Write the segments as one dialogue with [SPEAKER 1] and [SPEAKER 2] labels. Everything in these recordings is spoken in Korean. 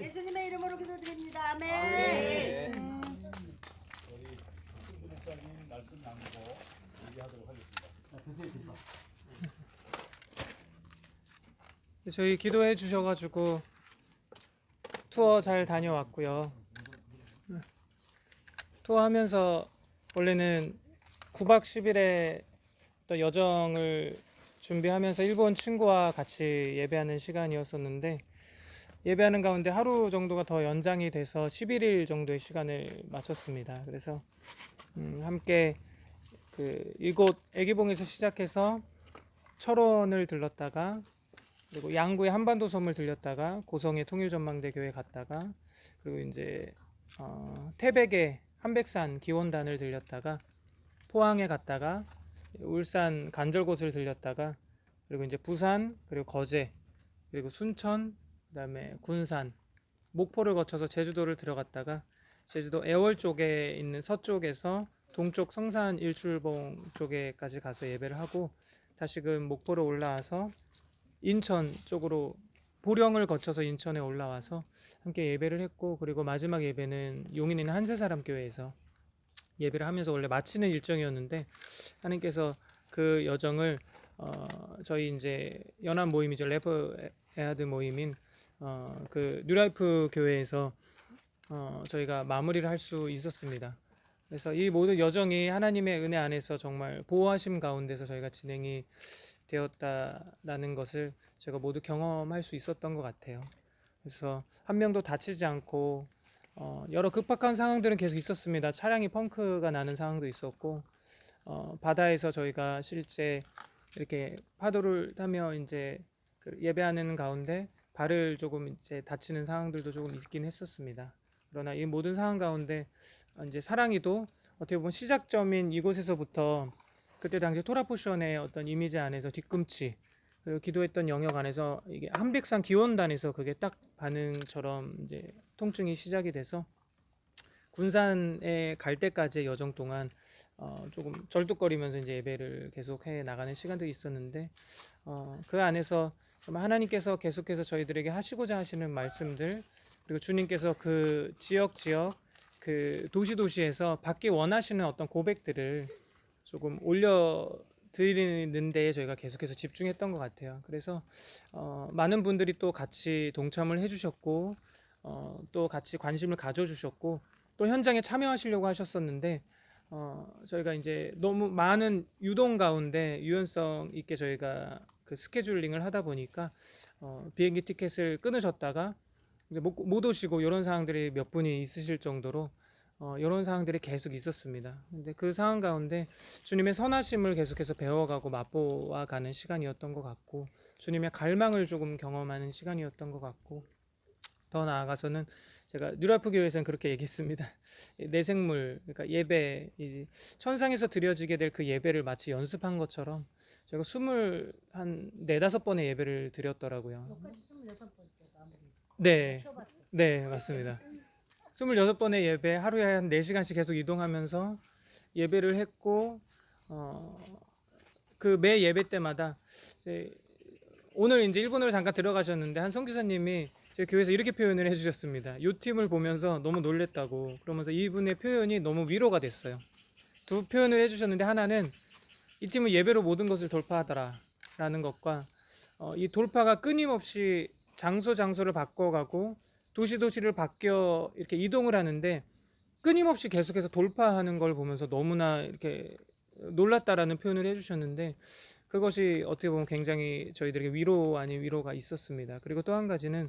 [SPEAKER 1] 예수님의 이름으로 기도드립니다. 아멘.
[SPEAKER 2] 우리 목사님 말씀 나누고 얘기하도록 하겠습니다.
[SPEAKER 3] 저희 기도해 주셔가지고 투어 잘 다녀왔고요. 투어하면서 원래는 9박 10일의 또 여정을 준비하면서 일본 친구와 같이 예배하는 시간이었었는데, 예배하는 가운데 하루 정도가 더 연장이 돼서 11일 정도의 시간을 마쳤습니다. 그래서 함께 이곳 애기봉에서 시작해서 철원을 들렀다가, 그리고 양구의 한반도 섬을 들렸다가 고성의 통일전망대교회 갔다가, 그리고 이제 태백의 한백산 기원단을 들렸다가 포항에 갔다가 울산 간절곶을 들렸다가, 그리고 이제 부산, 그리고 거제, 그리고 순천, 그다음에 군산, 목포를 거쳐서 제주도를 들어갔다가 제주도 애월 쪽에 있는 서쪽에서 동쪽 성산 일출봉 쪽에까지 가서 예배를 하고, 다시금 목포로 올라와서 인천 쪽으로 보령을 거쳐서 인천에 올라와서 함께 예배를 했고, 그리고 마지막 예배는 용인에 있는 한세사람교회에서 예배를 하면서 원래 마치는 일정이었는데, 하나님께서 그 여정을 저희 이제 연합 모임이죠, 래퍼 에하드 모임인 그 뉴라이프 교회에서 저희가 마무리를 할 수 있었습니다. 그래서 이 모든 여정이 하나님의 은혜 안에서 정말 보호하심 가운데서 저희가 진행이 되었다라는 것을 제가 모두 경험할 수 있었던 것 같아요. 그래서 한 명도 다치지 않고, 여러 급박한 상황들은 계속 있었습니다. 차량이 펑크가 나는 상황도 있었고, 바다에서 저희가 실제 이렇게 파도를 타며 이제 예배하는 가운데 발을 조금 이제 다치는 상황들도 조금 있긴 했었습니다. 그러나 이 모든 상황 가운데 이제 사랑이도 어떻게 보면 시작점인 이곳에서부터, 그때 당시 토라포션의 어떤 이미지 안에서 뒤꿈치, 그리고 기도했던 영역 안에서 이게 한백산 기원단에서 그게 딱 반응처럼 이제 통증이 시작이 돼서 군산에 갈 때까지의 여정 동안 조금 절뚝거리면서 이제 예배를 계속 해 나가는 시간들이 있었는데, 그 안에서 하나님께서 계속해서 저희들에게 하시고자 하시는 말씀들, 그리고 주님께서 그 지역 그 도시에서 받기 원하시는 어떤 고백들을 조금 올려드리는 데에 저희가 계속해서 집중했던 것 같아요. 그래서 많은 분들이 또 같이 동참을 해주셨고, 또 같이 관심을 가져주셨고, 또 현장에 참여하시려고 하셨었는데, 저희가 이제 너무 많은 유동 가운데 유연성 있게 저희가 그 스케줄링을 하다 보니까 비행기 티켓을 끊으셨다가 이제 못 오시고, 이런 상황들이 몇 분이 있으실 정도로 이런 상황들이 계속 있었습니다. 근데 그 상황 가운데 주님의 선하심을 계속해서 배워가고 맛보아가는 시간이었던 것 같고, 주님의 갈망을 조금 경험하는 시간이었던 것 같고, 더 나아가서는 제가 뉴라이프 교회에서는 그렇게 얘기했습니다. 내생물, 그러니까 예배, 천상에서 드려지게 될 그 예배를 마치 연습한 것처럼 제가 24-5번의 예배를 드렸더라고요. 네, 네, 맞습니다. 26번의 예배, 하루에 한 4시간씩 계속 이동하면서 예배를 했고, 그 매 예배 때마다 오늘 이제 일본으로 잠깐 들어가셨는데 한 선교사님이 저희 교회에서 이렇게 표현을 해주셨습니다. 이 팀을 보면서 너무 놀랬다고, 그러면서 이분의 표현이 너무 위로가 됐어요. 두 표현을 해주셨는데, 하나는 이 팀은 예배로 모든 것을 돌파하더라 라는 것과, 이 돌파가 끊임없이 장소를 바꿔가고 도시를 바뀌어 이렇게 이동을 하는데 끊임없이 계속해서 돌파하는 걸 보면서 너무나 이렇게 놀랐다라는 표현을 해주셨는데, 그것이 어떻게 보면 굉장히 저희들에게 위로 아닌 위로가 있었습니다. 그리고 또 한 가지는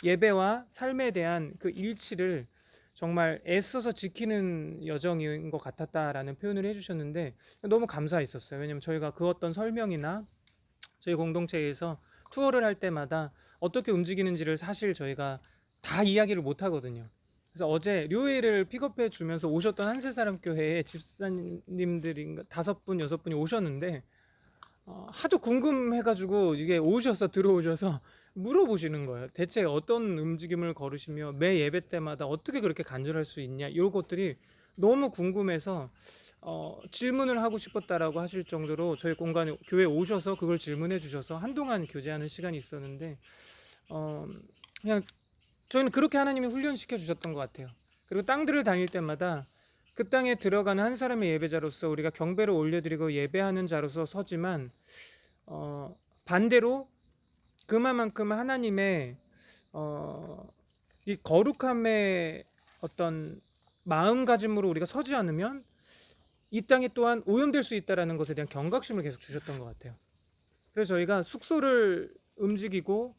[SPEAKER 3] 예배와 삶에 대한 그 일치를 정말 애써서 지키는 여정인 것 같았다라는 표현을 해주셨는데, 너무 감사했었어요. 왜냐면 저희가 그 어떤 설명이나 저희 공동체에서 투어를 할 때마다 어떻게 움직이는지를 사실 저희가 다 이야기를 못 하거든요. 그래서 어제 료일을 픽업해 주면서 오셨던 한세사람교회에 집사님들이 5분, 6분이 오셨는데, 하도 궁금해가지고 이게 들어오셔서 물어보시는 거예요. 대체 어떤 움직임을 걸으시며 매 예배 때마다 어떻게 그렇게 간절할 수 있냐, 이런 것들이 너무 궁금해서 질문을 하고 싶었다라고 하실 정도로 저희 공간에 교회에 오셔서 그걸 질문해 주셔서 한동안 교제하는 시간이 있었는데, 그냥 저희는 그렇게 하나님이 훈련시켜 주셨던 것 같아요. 그리고 땅들을 다닐 때마다 그 땅에 들어가는 한 사람의 예배자로서 우리가 경배를 올려드리고 예배하는 자로서 서지만 반대로 그만큼 하나님의 이 거룩함의 어떤 마음가짐으로 우리가 서지 않으면 이 땅이 또한 오염될 수 있다는 것에 대한 경각심을 계속 주셨던 것 같아요. 그래서 저희가 숙소를 움직이고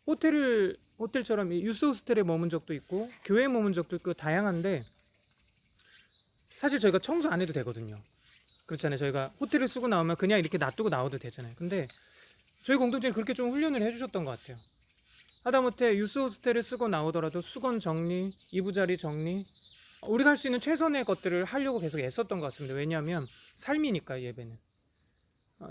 [SPEAKER 3] 호텔처럼 유스 호스텔에 머문 적도 있고 교회에 머문 적도 있고 다양한데 사실 저희가 청소 안 해도 되거든요. 그렇잖아요. 저희가 호텔을 쓰고 나오면 그냥 이렇게 놔두고 나와도 되잖아요. 근데 저희 공동체는 그렇게 좀 훈련을 해주셨던 것 같아요. 하다못해 유스 호스텔을 쓰고 나오더라도 수건 정리, 이부자리 정리, 우리가 할 수 있는 최선의 것들을 하려고 계속 애썼던 것 같습니다. 왜냐하면 삶이니까 예배는.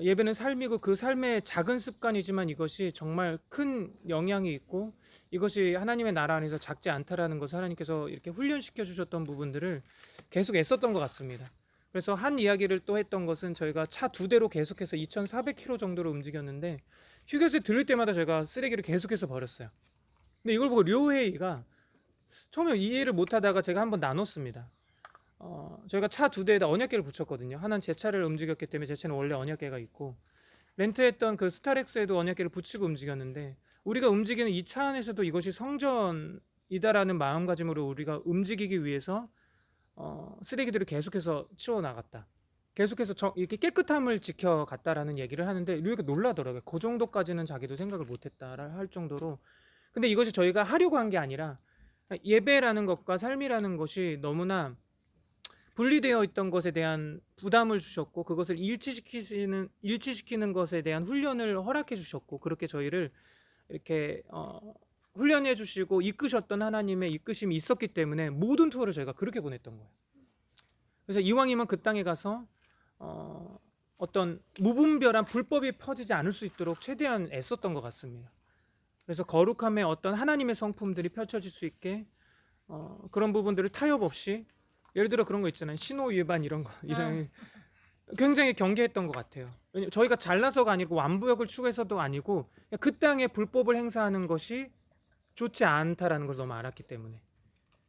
[SPEAKER 3] 예배는 삶이고 그 삶의 작은 습관이지만 이것이 정말 큰 영향이 있고 이것이 하나님의 나라 안에서 작지 않다라는 것을 하나님께서 이렇게 훈련시켜 주셨던 부분들을 계속 애썼던 것 같습니다. 그래서 한 이야기를 또 했던 것은 저희가 차 2대로 계속해서 2,400km 정도로 움직였는데 휴게소에 들릴 때마다 저희가 쓰레기를 계속해서 버렸어요. 근데 이걸 보고 료헤이가 처음에 이해를 못하다가 제가 한번 나눴습니다. 저희가 차 2대에다 언약궤를 붙였거든요. 하나는 제 차를 움직였기 때문에 제 차는 원래 언약궤가 있고 렌트했던 그 스타렉스에도 언약궤를 붙이고 움직였는데 우리가 움직이는 이 차 안에서도 이것이 성전이다라는 마음가짐으로 우리가 움직이기 위해서 쓰레기들을 계속해서 치워 나갔다. 계속해서 이렇게 깨끗함을 지켜갔다라는 얘기를 하는데 류이가 놀라더라고요. 그 정도까지는 자기도 생각을 못했다 할 정도로. 근데 이것이 저희가 하려고 한 게 아니라 예배라는 것과 삶이라는 것이 너무나 분리되어 있던 것에 대한 부담을 주셨고 그것을 일치시키는 것에 대한 훈련을 허락해 주셨고 그렇게 저희를 이렇게 훈련해 주시고 이끄셨던 하나님의 이끄심이 있었기 때문에 모든 투어를 저희가 그렇게 보냈던 거예요. 그래서 이왕이면 그 땅에 가서 어떤 무분별한 불법이 퍼지지 않을 수 있도록 최대한 애썼던 것 같습니다. 그래서 거룩함의 어떤 하나님의 성품들이 펼쳐질 수 있게 그런 부분들을 타협 없이 예를 들어 그런 거 있잖아요. 신호 위반 이런 거 이런 굉장히 경계했던 것 같아요. 왜냐면 저희가 잘나서가 아니고 완부역을 추구해서도 아니고 그 땅에 불법을 행사하는 것이 좋지 않다라는 걸 너무 알았기 때문에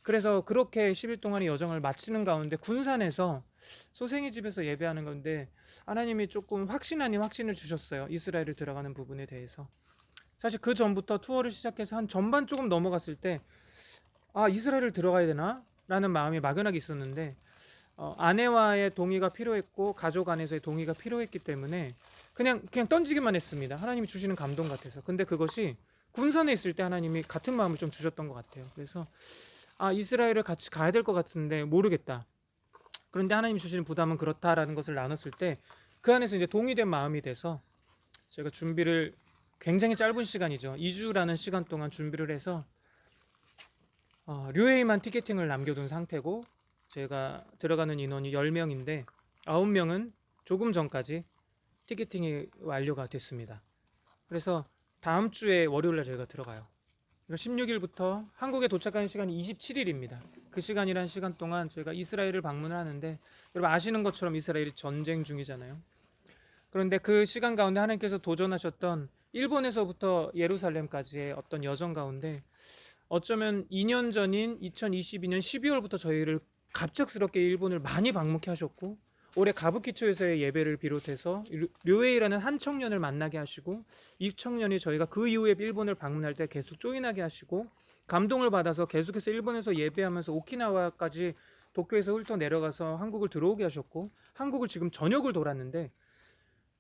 [SPEAKER 3] 그래서 그렇게 10일 동안의 여정을 마치는 가운데 군산에서 소생이 집에서 예배하는 건데 하나님이 조금 확신 아닌 확신을 주셨어요. 이스라엘을 들어가는 부분에 대해서. 사실 그 전부터 투어를 시작해서 한 전반 조금 넘어갔을 때 이스라엘을 들어가야 되나? 라는 마음이 막연하게 있었는데 아내와의 동의가 필요했고 가족 안에서의 동의가 필요했기 때문에 그냥 던지기만 했습니다. 하나님이 주시는 감동 같아서. 근데 그것이 군산에 있을 때 하나님이 같은 마음을 좀 주셨던 것 같아요. 그래서 이스라엘을 같이 가야 될 것 같은데 모르겠다. 그런데 하나님이 주시는 부담은 그렇다라는 것을 나눴을 때 그 안에서 이제 동의된 마음이 돼서 제가 준비를 굉장히 짧은 시간이죠. 2주라는 시간 동안 준비를 해서 류에이만 티켓팅을 남겨둔 상태고 제가 들어가는 인원이 10명인데 9명은 조금 전까지 티켓팅이 완료가 됐습니다. 그래서 다음 주에 월요일날 저희가 들어가요. 16일부터 한국에 도착하는 시간이 27일입니다. 그 시간이란 시간 동안 저희가 이스라엘을 방문을 하는데 여러분 아시는 것처럼 이스라엘이 전쟁 중이잖아요. 그런데 그 시간 가운데 하나님께서 도전하셨던 일본에서부터 예루살렘까지의 어떤 여정 가운데 어쩌면 2년 전인 2022년 12월부터 저희를 갑작스럽게 일본을 많이 방문케 하셨고 올해 가부키초에서의 예배를 비롯해서 료에이라는 한 청년을 만나게 하시고 이 청년이 저희가 그 이후에 일본을 방문할 때 계속 조인하게 하시고 감동을 받아서 계속해서 일본에서 예배하면서 오키나와까지 도쿄에서 훑어 내려가서 한국을 들어오게 하셨고 한국을 지금 전역을 돌았는데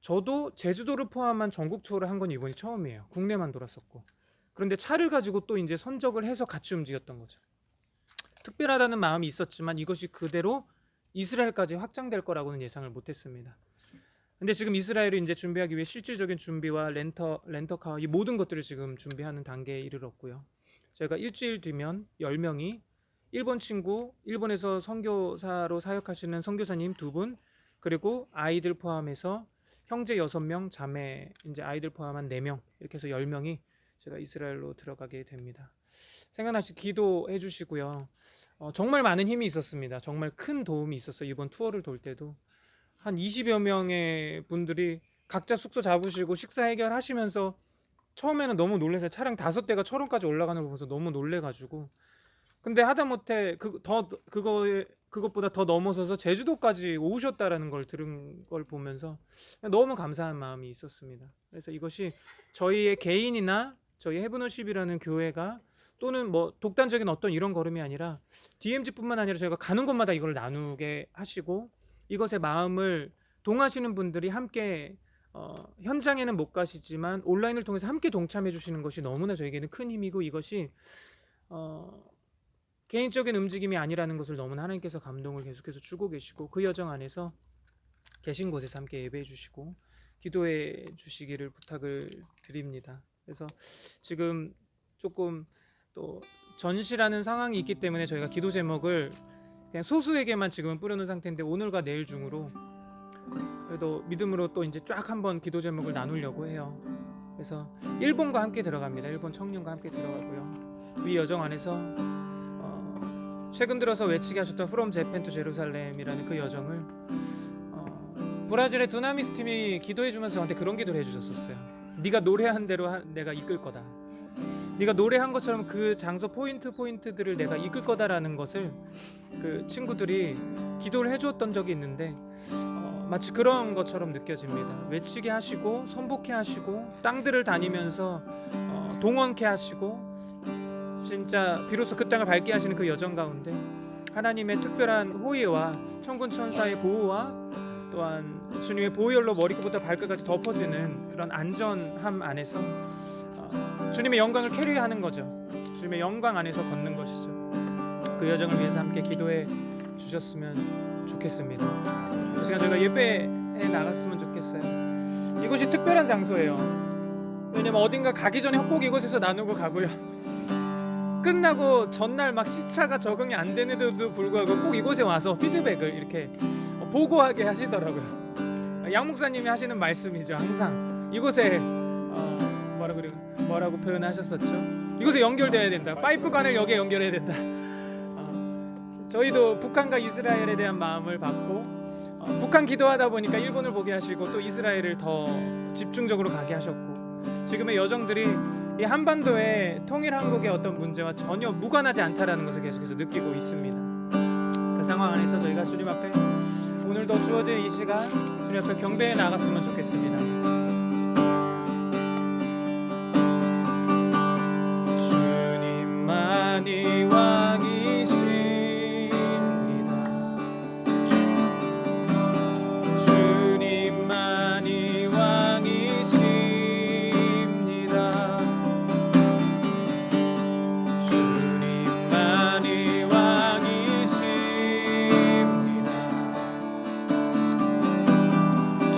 [SPEAKER 3] 저도 제주도를 포함한 전국 투어를 한 건 이번이 처음이에요. 국내만 돌았었고 그런데 차를 가지고 또 이제 선적을 해서 같이 움직였던 거죠. 특별하다는 마음이 있었지만 이것이 그대로 이스라엘까지 확장될 거라고는 예상을 못했습니다. 근데 지금 이스라엘을 이제 준비하기 위해 실질적인 준비와 렌터카 이 모든 것들을 지금 준비하는 단계에 이르렀고요. 저희가 일주일 뒤면 10명이 일본 친구, 일본에서 선교사로 사역하시는 선교사님 2분, 그리고 아이들 포함해서 형제 6명, 자매 이제 아이들 포함한 4명 이렇게 해서 10명이 제가 이스라엘로 들어가게 됩니다. 생각나시 기도해 주시고요. 정말 많은 힘이 있었습니다. 정말 큰 도움이 있었어요. 이번 투어를 돌 때도 한 20여 명의 분들이 각자 숙소 잡으시고 식사 해결하시면서 처음에는 너무 놀라서 차량 5대가 철원까지 올라가는 걸 보면서 너무 놀래가지고, 근데 하다못해 그것보다 더 넘어서서 제주도까지 오셨다라는 걸 들은 걸 보면서 너무 감사한 마음이 있었습니다. 그래서 이것이 저희의 개인이나 저희 헤븐워십이라는 교회가 또는 뭐 독단적인 어떤 이런 걸음이 아니라 DMZ뿐만 아니라 저희가 가는 곳마다 이걸 나누게 하시고, 이것에 마음을 동하시는 분들이 함께 현장에는 못 가시지만 온라인을 통해서 함께 동참해 주시는 것이 너무나 저에게는 큰 힘이고, 이것이 개인적인 움직임이 아니라는 것을 너무나 하나님께서 감동을 계속해서 주고 계시고, 그 여정 안에서 계신 곳에서 함께 예배해 주시고 기도해 주시기를 부탁을 드립니다. 그래서 지금 조금 또 전시라는 상황이 있기 때문에 저희가 기도 제목을 그냥 소수에게만 지금은 뿌려놓은 상태인데, 오늘과 내일 중으로 그래도 믿음으로 또 이제 쫙 한번 기도 제목을 나누려고 해요. 그래서 일본과 함께 들어갑니다. 일본 청년과 함께 들어가고요. 이 여정 안에서 최근 들어서 외치게 하셨던 From Japan to Jerusalem이라는 그 여정을 브라질의 두나미스 팀이 기도해 주면서 저한테 그런 기도를 해주셨었어요. 네가 노래한 대로 내가 이끌 거다. 네가 노래한 것처럼 그 장소 포인트들을 내가 이끌 거다라는 것을 그 친구들이 기도를 해주었던 적이 있는데, 마치 그런 것처럼 느껴집니다. 외치게 하시고 선복해 하시고 땅들을 다니면서 동원케 하시고, 진짜 비로소 그 땅을 밟게 하시는 그 여정 가운데 하나님의 특별한 호의와 천군 천사의 보호와 또한 주님의 보혈로 머리끝부터 발끝까지 덮어지는 그런 안전함 안에서 주님의 영광을 캐리하는 거죠. 주님의 영광 안에서 걷는 것이죠. 그 여정을 위해서 함께 기도해 주셨으면 좋겠습니다. 이 시간 저희가 예배에 나갔으면 좋겠어요. 이곳이 특별한 장소예요. 왜냐면 어딘가 가기 전에 꼭 이곳에서 나누고 가고요, 끝나고 전날 막 시차가 적응이 안 되는데도 불구하고 꼭 이곳에 와서 피드백을 이렇게 보고하게 하시더라고요. 양 목사님이 하시는 말씀이죠. 항상 이곳에 뭐라고 표현하셨었죠? 이곳에 연결돼야 된다. 파이프관을 여기에 연결해야 된다. 저희도 북한과 이스라엘에 대한 마음을 받고 북한 기도하다 보니까 일본을 보게 하시고 또 이스라엘을 더 집중적으로 가게 하셨고, 지금의 여정들이 이 한반도의 통일 한국의 어떤 문제와 전혀 무관하지 않다라는 것을 계속해서 느끼고 있습니다. 그 상황 안에서 저희가 주님 앞에 오늘도 주어진 이 시간 주님 앞에 경배해 나갔으면 좋겠습니다. 주님만이 왕이십니다. 주님만이 왕이십니다. 주님만이 왕이십니다.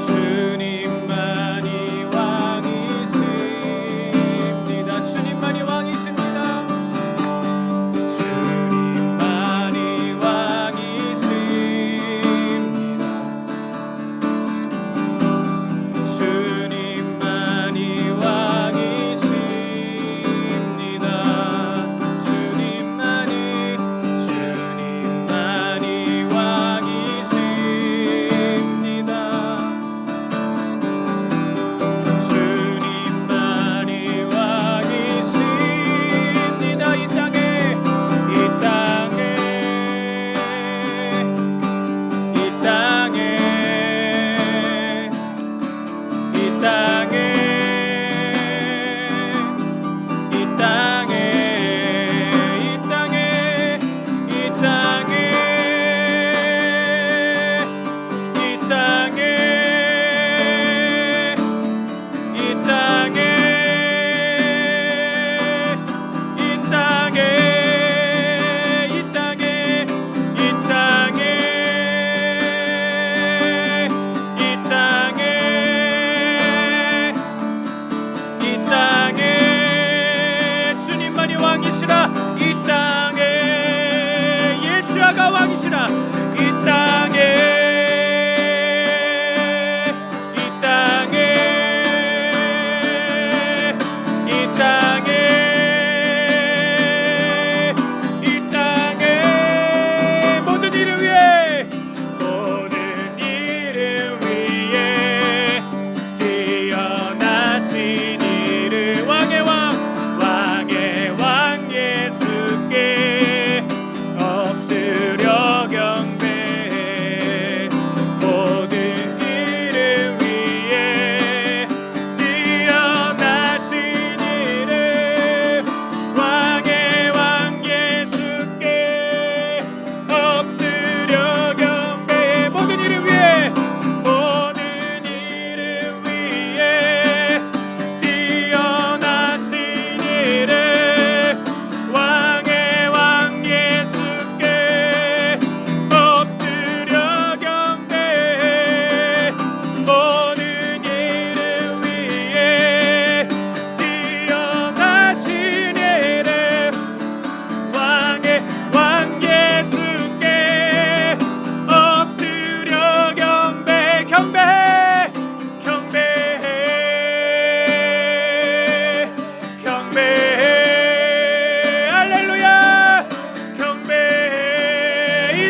[SPEAKER 3] 주님만이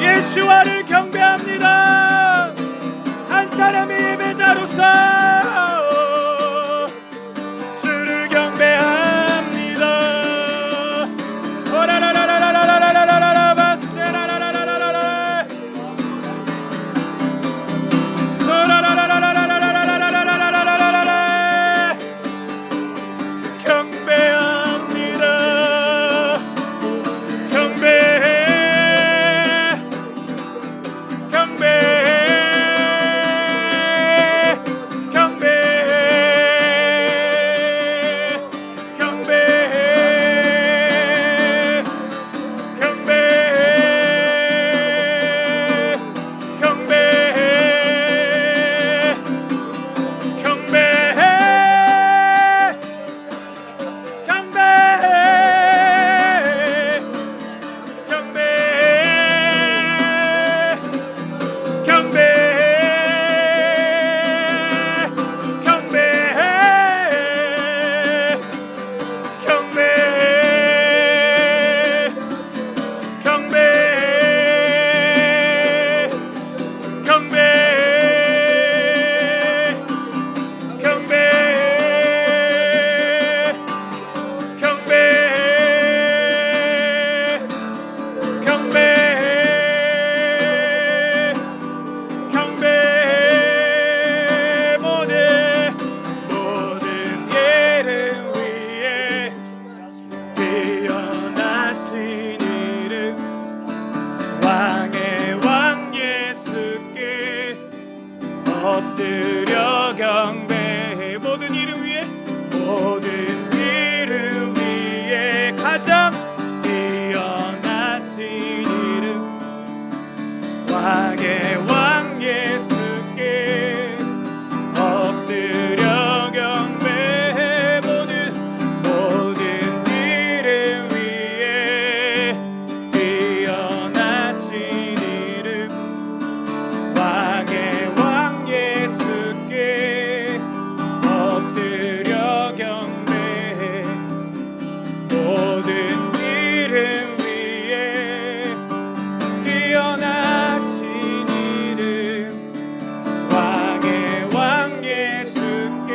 [SPEAKER 3] 예수와를 경배합니다. 한 사람의 예배자로서 주를 경배합니다. 오라라라라라라라라라라라 바세라라라라라라라 소라라라라라라라라라라라라라 경배합니다. 경배해 엎드려 경배해. 모든 이름 위에 모든 이름 위에 가장 뛰어나신 이름 왕의 왕 예수께 엎드려 경배해. 모든 이름 위에 뛰어나신 이름 왕의 예수께 엎드려 경배해. 모든 이름 위에 뛰어나신 이름 왕의 왕 예수께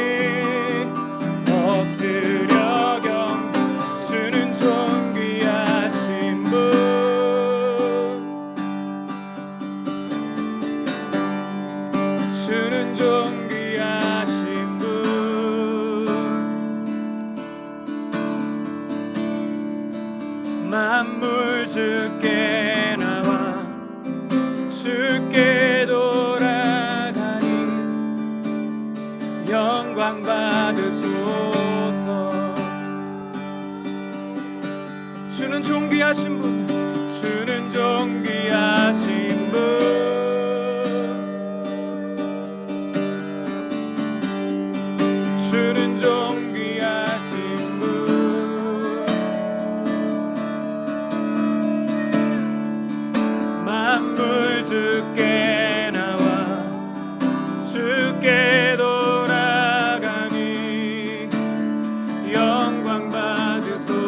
[SPEAKER 3] 엎드려 주는 존귀하신 분, 주는 존귀하신 분. 만물 주께 나와 주께 돌아가니 영광 받으소서. 귀하신 분 주는 종 귀하신 분 주는 종 귀하신 분 만물 주께 나와 주께 돌아가니 영광 받으소서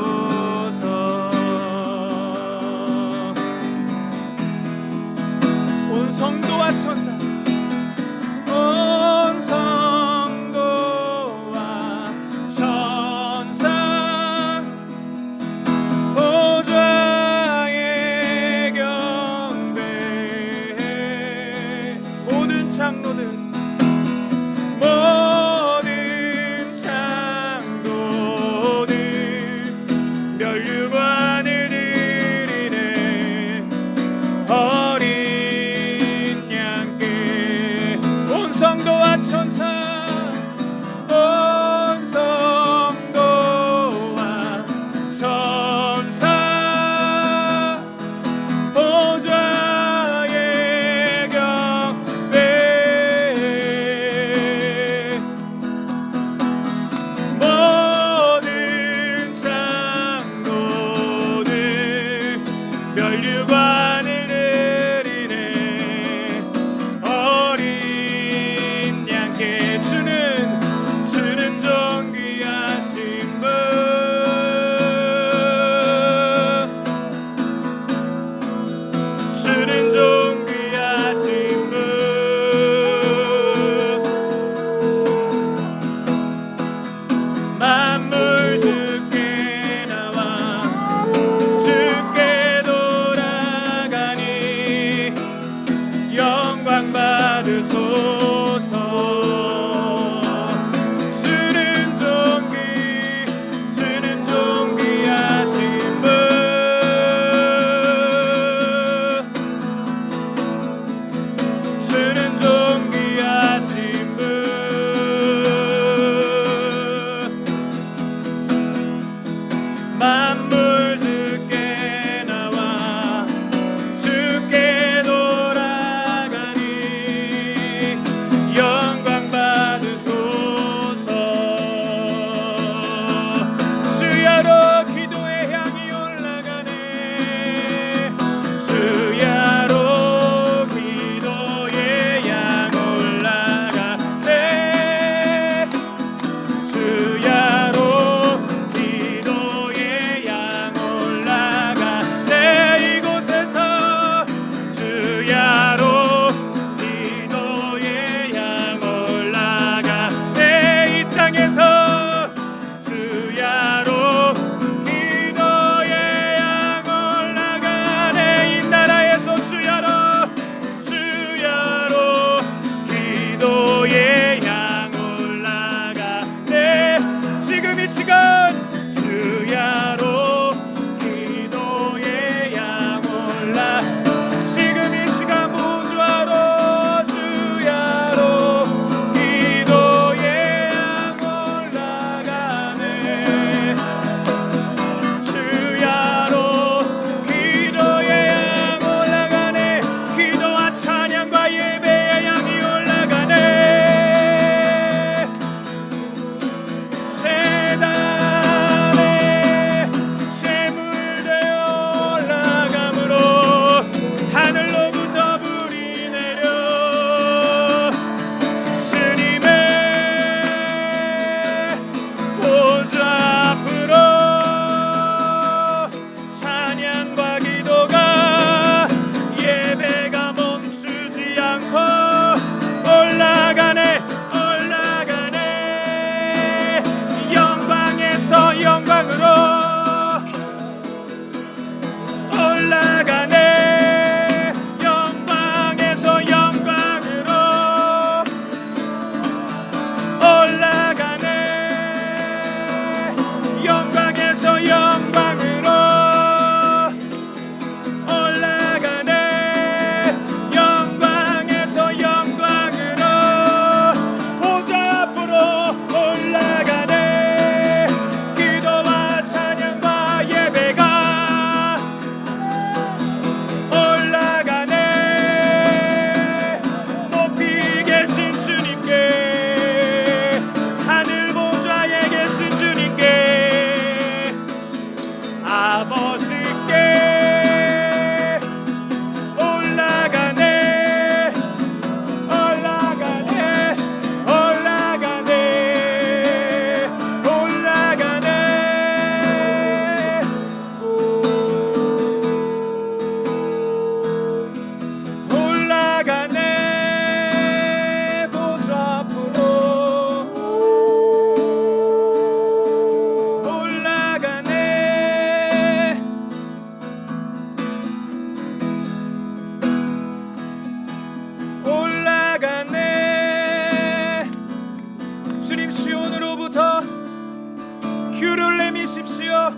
[SPEAKER 3] 규를 내미십시오.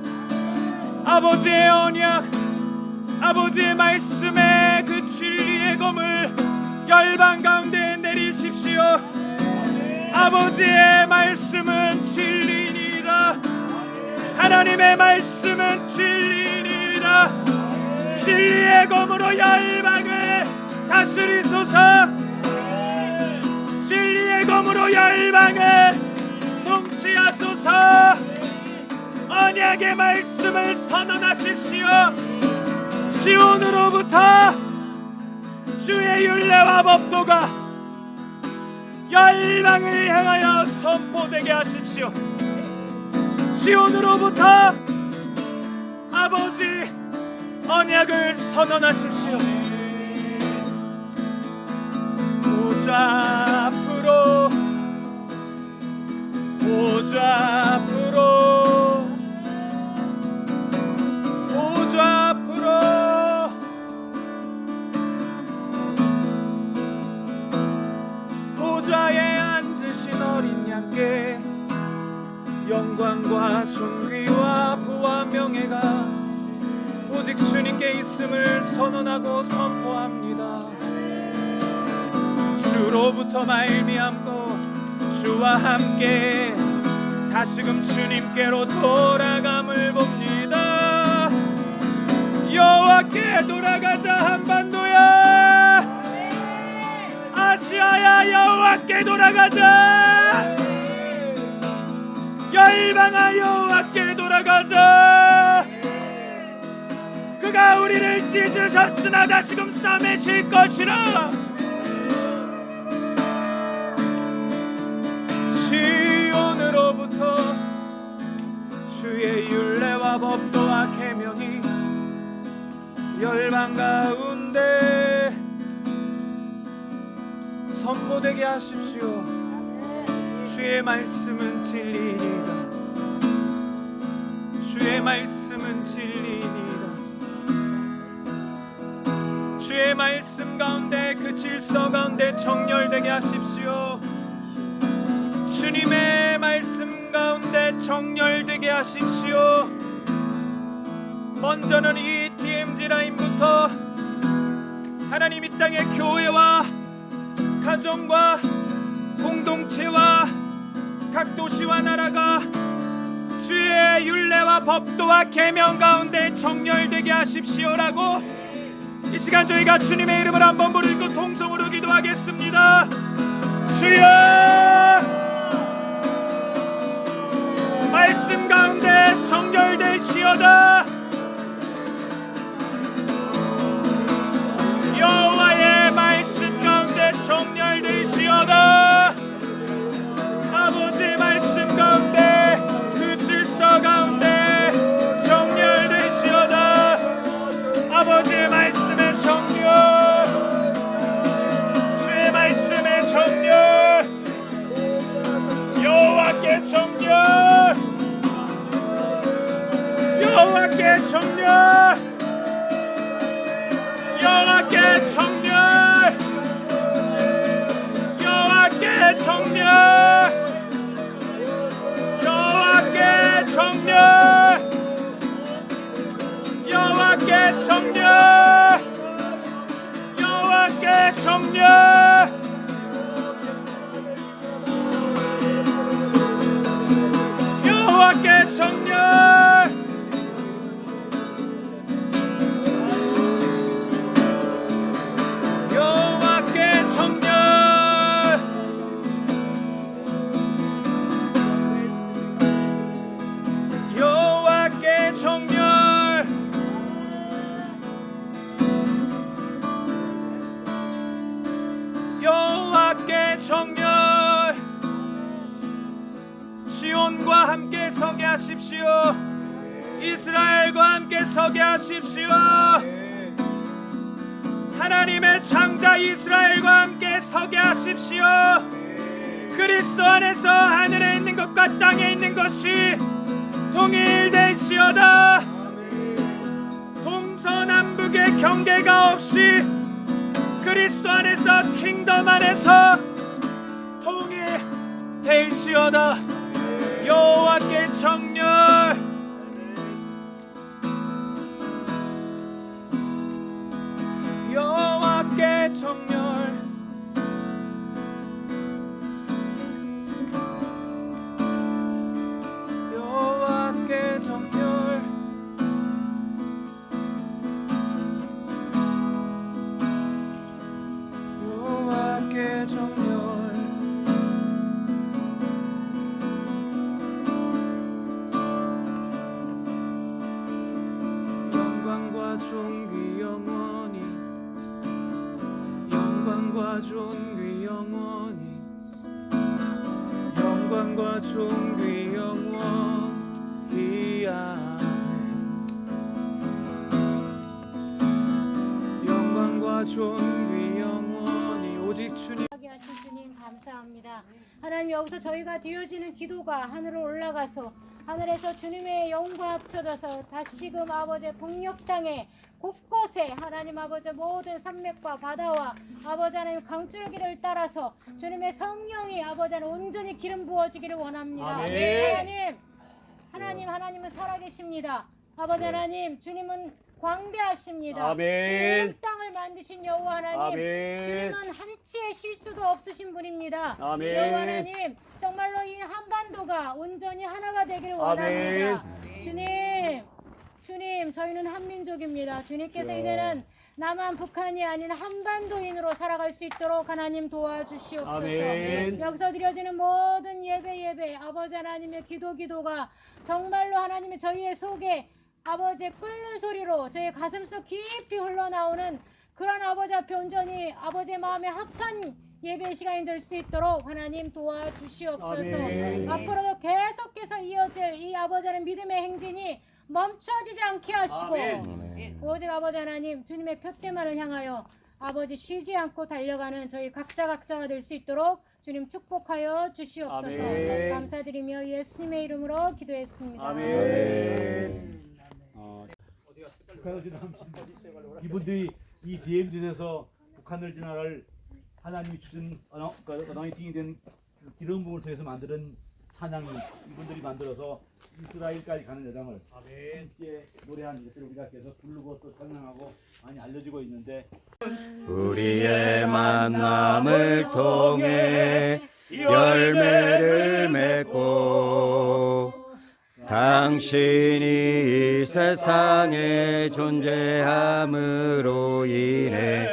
[SPEAKER 3] 아버지의 언약, 아버지의 말씀에 그 진리의 검을 열방 가운데 내리십시오. 아버지의 말씀은 진리니라. 하나님의 말씀은 진리니라. 진리의 검으로 열방을 다스리소서. 진리의 검으로 열방을 통치하소서. 언약의 말씀을 선언하십시오. 시온으로부터 주의 율례와 법도가 열방을 향하여 선포되게 하십시오. 시온으로부터 아버지 언약을 선언하십시오. 보좌 앞으로, 보좌 앞으로, 보좌 앞으로, 보좌에 앉으신 어린 양께 영광과 존귀와 부와 명예가 오직 주님께 있음을 선언하고 선포합니다. 주로부터 말미암고 주와 함께 다시금 주님께로 돌아감을 봅니다. 여호와께 돌아가자 한반도야. 아시아야 여호와께 돌아가자. 열방아 여호와께 돌아가자. 그가 우리를 찢으셨으나 다시금 싸매실 것이라. 시온으로부터 주의 율례와 법도와 계명이 열방 가운데 선포되게 하십시오. 주의 말씀은 진리이다. 주의 말씀은 진리이다. 주의 말씀 가운데 그 질서 가운데 정렬되게 하십시오. 주님의 말씀 가운데 정렬되게 하십시오. 먼저는 이 DMZ 라인부터 하나님 이 땅의 교회와 가정과 공동체와 각 도시와 나라가 주의 율례와 법도와 계명 가운데 정렬되게 하십시오라고 이 시간 저희가 주님의 이름을 한번 부르고 통성으로 기도하겠습니다. 주여, 말씀 가운데 정결될지어다. 여호와의 말씀 가운데 정결될지어다. 아버지 말씀 가운데 그 질서 가운데 정결될지어다. 아버지의 말씀의 정결, 주의 말씀의 정결, 여호와께 정결, 여호와께 정결, 여호와께 정결, 여호와께 정결, 여호와께 정결, 여호와께 정결, 여호와께 정결, 여호와께 정결, 여호와께 정결, 여호와께 정결, 여호와께 정결. 시온과 함께 서게 하십시오. 이스라엘과 함께 서게 하십시오. 하나님의 창자 이스라엘과 함께 서게 하십시오. 그리스도 안에서 하늘에 있는 것과 땅에 있는 것이 통일될지어다. 동서남북의 경계가 없이 그리스도 안에서 킹덤 안에서 통일될지어다. 여호와께 정령, 영광과 존귀 영원히 영광과 존귀 영원히 아멘. 영광과 존귀 영원히 오직 주님
[SPEAKER 4] 하게 하신 주님 감사합니다. 하나님, 여기서 저희가 드려지는 기도가 하늘로 올라가서 하늘에서 주님의 영과 합쳐져서 다시금 아버지의 북녘 땅에 곳곳에 하나님 아버지 모든 산맥과 바다와 아버지 하나님 강줄기를 따라서 주님의 성령이 아버지 하나님 온전히 기름 부어지기를 원합니다.
[SPEAKER 2] 아멘.
[SPEAKER 4] 하나님은 살아계십니다. 아버지 하나님, 주님은 광대하십니다.
[SPEAKER 2] 아멘.
[SPEAKER 4] 이 땅을 만드신 여호와 하나님,
[SPEAKER 2] 아멘.
[SPEAKER 4] 주님은 한치의 실수도 없으신 분입니다.
[SPEAKER 2] 아멘.
[SPEAKER 4] 여호와 하나님, 정말로 이 한반도가 온전히 하나가 되기를 원합니다. 주님, 저희는 한민족입니다. 주님께서 이제는 남한 북한이 아닌 한반도인으로 살아갈 수 있도록 하나님 도와주시옵소서.
[SPEAKER 2] 아멘.
[SPEAKER 4] 여기서 드려지는 모든 예배 아버지 하나님의 기도가 정말로 하나님의 저희의 속에 아버지의 끓는 소리로 저희 가슴속 깊이 흘러나오는 그런 아버지 앞에 온전히 아버지의 마음에 합한 예배 시간이 될 수 있도록 하나님 도와주시옵소서.
[SPEAKER 2] 아멘.
[SPEAKER 4] 앞으로도 계속해서 이어질 이 아버지 하나님 믿음의 행진이 멈춰지지 않게 하시고
[SPEAKER 2] 아멘.
[SPEAKER 4] 오직 아버지 하나님 주님의 표대만을 향하여 아버지 쉬지 않고 달려가는 저희 각자가 될 수 있도록 주님 축복하여 주시옵소서.
[SPEAKER 2] 아멘.
[SPEAKER 4] 감사드리며 예수님의 이름으로 기도했습니다.
[SPEAKER 2] 아멘. 이분들이 이 DMZ에서 북한을 지나갈 하나님이 주신 어나이팅이 된 기름 부음을 통해서 만드는 찬양이 이분들이 만들어서 이스라엘까지 가는 여정을 함께 노래한 것을 우리가 계속 부르고 또 찬양하고 많이 알려지고 있는데,
[SPEAKER 5] 우리의 만남을 통해 열매를 맺고 당신이 이 세상에 존재함으로 인해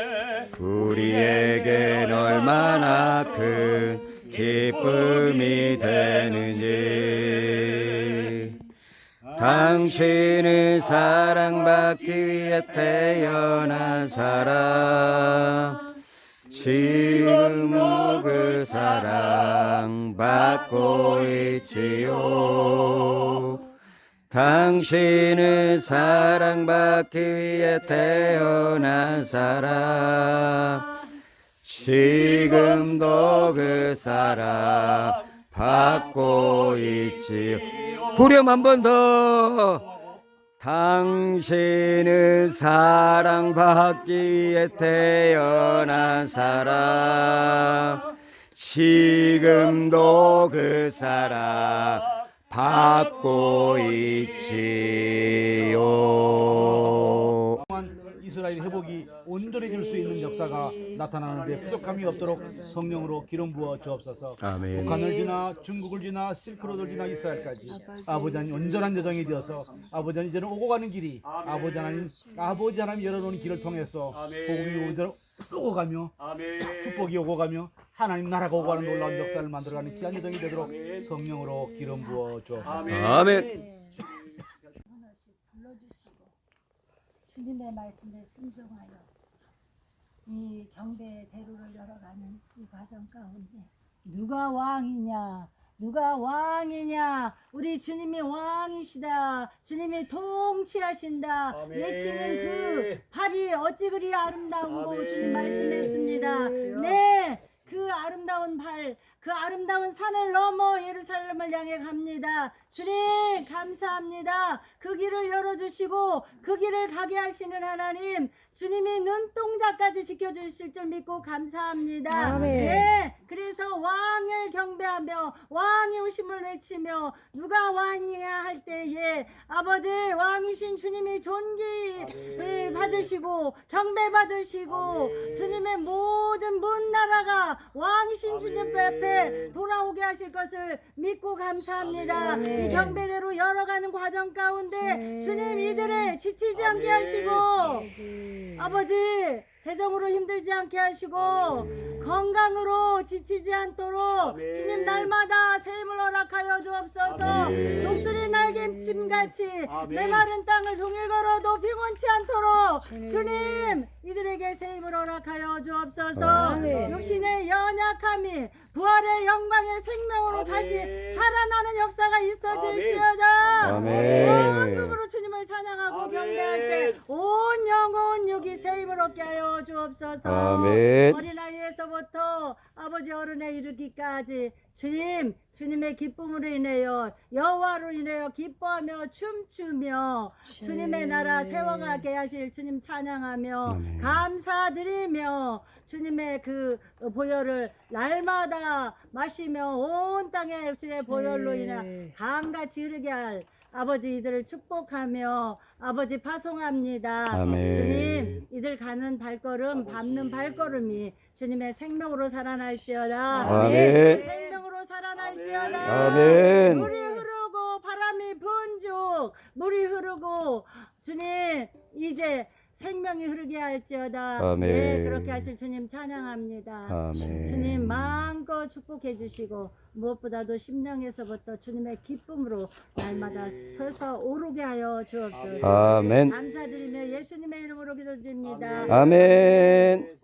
[SPEAKER 5] 우리에겐 얼마나 큰 기쁨이 되는지. 당신은 사랑받기 위해 태어난 사람, 지금도 그 사랑 받고 있지요. 당신은 사랑받기 위해 태어난 사람, 지금도 그 사랑 받고 있지요. 후렴 한 번 더. 당신은 사랑받기 위해 태어난 사람, 지금도 그 사랑 받고 있지요.
[SPEAKER 2] 이스라엘 회복이 온전해질 수 있는 역사가 나타나는데 부족함이 없도록 성령으로 기름 부어 주옵소서.
[SPEAKER 5] 아멘.
[SPEAKER 2] 북한을 지나 중국을 지나 실크로드를 지나 이스라엘까지 아버지 하나님 온전한 여정이 되어서 아버지 하나님 이제는 오고 가는 길이 아버지 하나님 열어놓은 길을 통해서 복음이 오고 가며 축복이 오고 가며 하나님 나라가 오고 가는 놀라운 역사를 만들어가는 귀한 여정이 되도록 성령으로 기름 부어 주옵소서.
[SPEAKER 5] 아멘.
[SPEAKER 6] 하나씩 불러주시고 주님의 말씀에 순종하여 이 경배의 대로를 열어가는 이 과정 가운데 누가 왕이냐 우리 주님이 왕이시다, 주님이 통치하신다 외치는 그 발이 어찌 그리 아름다운고 주님 말씀했습니다. 네, 그 아름다운 발, 그 아름다운 산을 넘어 예루살렘을 향해 갑니다. 주님 감사합니다. 그 길을 열어주시고 그 길을 가게 하시는 하나님, 주님이 눈동자까지 지켜주실 줄 믿고 감사합니다. 네, 그래서 왕을 경배하며 왕의 오심을 외치며 누가 왕이야 할 때에 아버지 왕이신 주님이 존귀 받으시고 경배 받으시고 주님의 모든 나라가 왕이신 주님 앞에 돌아오게 하실 것을 믿고 감사합니다. 이 경배대로 열어가는 과정 가운데 주님 이들을 지치지 않게 하시고 아버지 재정으로 힘들지 않게 하시고 건강으로 지치지 않도록 주님 날마다 새 힘을 허락하여 주옵소서. 독수리 날갯짐과 같이 메마른 땅을 종일 걸어도 피곤치 않도록 주님 이들에게 새 힘을 허락하여 주옵소서. 육신의 연약함이 부활의 영광의 생명으로 다시 살아나는 역사가 있어질지어다. 온 몸으로 주님을 찬양하고 경배할 때 온 영혼 육이 새 힘을 얻게 하여 주옵소서.
[SPEAKER 5] 아멘.
[SPEAKER 6] 어린아이에서부터 아버지 어른에 이르기까지 주님의 기쁨으로 인하여 여호와로 인하여 기뻐하며 춤추며 주님의 나라 세워가게 하실 주님 찬양하며
[SPEAKER 5] 아멘.
[SPEAKER 6] 감사드리며 주님의 그 보혈을 날마다 마시며 온 땅에 주의 보혈로 인해 강같이 흐르게 할 아버지 이들을 축복하며 아버지 파송합니다.
[SPEAKER 5] 아멘.
[SPEAKER 6] 주님 이들 가는 발걸음 밟는 발걸음이 주님의 생명으로 살아날지어다.
[SPEAKER 5] 아멘.
[SPEAKER 6] 생명으로 살아날지어다.
[SPEAKER 5] 아멘.
[SPEAKER 6] 물이 흐르고 바람이 분죽 물이 흐르고 주님 이제 생명이 흐르게 할지어다.
[SPEAKER 5] 아멘.
[SPEAKER 6] 네, 그렇게 하실 주님 찬양합니다.
[SPEAKER 5] 아멘.
[SPEAKER 6] 주님 마음껏 축복해 주시고 무엇보다도 심령에서부터 주님의 기쁨으로 날마다 서서 오르게 하여 주옵소서.
[SPEAKER 5] 아멘.
[SPEAKER 6] 감사드리며 예수님의 이름으로 기도드립니다.
[SPEAKER 5] 아멘.